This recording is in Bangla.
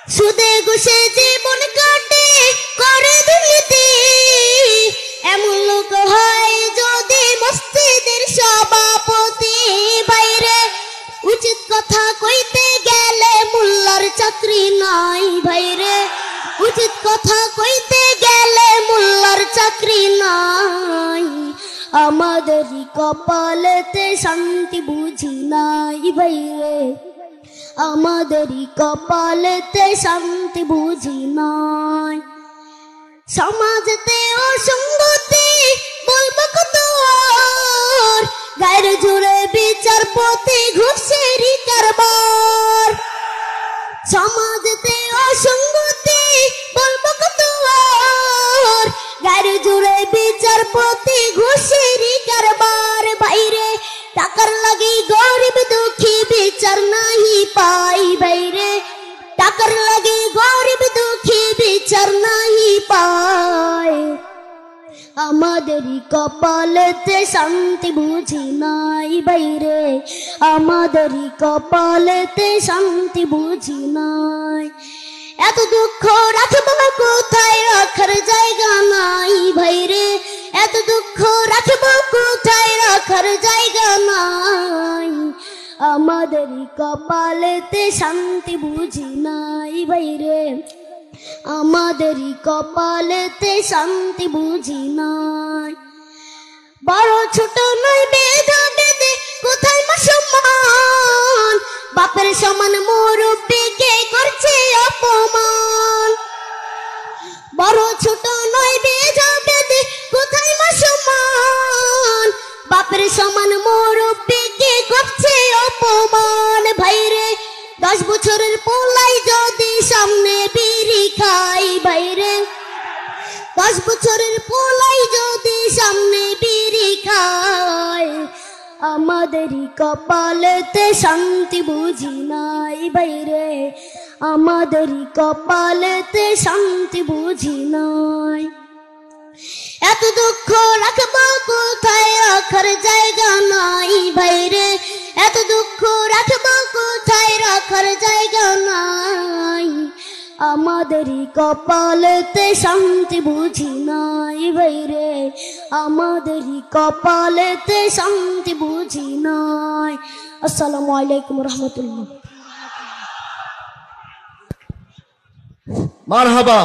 সুদে ঘুষে জীবন কাটে করে দুর্নীতি, এমন লোক হয় যদি মসজিদের সভাপতি। বাইরে উচিত কথা কইতে গেলে মোল্লার চাকরি নাই, ভাইরে উচিত কথা কইতে গেলে মোল্লার চাকরি নাই। আমাদেরই কপালেতে শান্তি বুঝি নাই, ভাইরে আমাদেরই কপালেতে শান্তি বুঝি নাই। সমাজেতে অসঙ্গতি বলবো কত, গায়ের জুড়ে বিচারপতি ঘুষেরই কারবার। সমাজেতে অসঙ্গতি বলবো কত, গায়ের জুড়ে বিচারপতি ঘুষেরই কারবার। বাইরে টাকার লাগি গরিব দুঃখী বিচার নাহি পাই, বাইরে টাকার লাগি গরিব দুঃখী বিচার নাহি পাই। আমাদেরই কপালেতে শান্তি বুঝি নাই, বাইরে আমাদেরই কপালেতে শান্তি বুঝি নাই। এত দুঃখ রাখবো কোথায়, রাখার জায়গা নাই, ভাইরে এত দুঃখ রাখবো কোথায়, রাখার জায়গা নাই। আমাদেরই কপালেতে শান্তি বুঝি নাই, ভাইরে আমাদেরই কপালেতে শান্তি বুঝি নাই। বড় ছোট নয় বেদা বেদে কোথায় মা সম্মান, বাপের সমান মুরব্বিকে করছে অপমান। বড় ছোট নয় বেদা বেদে কোথায় মা সম্মান, বাপের সমান মুরব্বিকে করছে অপমান। ভাইরে 10 বছরের পোলাই যদি সামনে বিড়ি খাই, ভাইরে 10 বছরের পোলাই যদি সামনে বিড়ি খায়। আমাদেরই কপালেতে শান্তি বুঝি নাই, ভাইরে আমাদেরই কপালেতে শান্তি বুঝি নাই। এত দুঃখ রাখবো কোথায়, রাখার জায়গা নাই, ভাইরে এত দুঃখ রাখবো কোথায়, রাখার জায়গা নাই। আমাদেরই কপালেতে শান্তি বুঝি নাই, ভাইরে আমাদেরই কপালেতে শান্তি বুঝি নাই। আসসালামু আলাইকুম রহমতুল্লাহ। মারহাবা।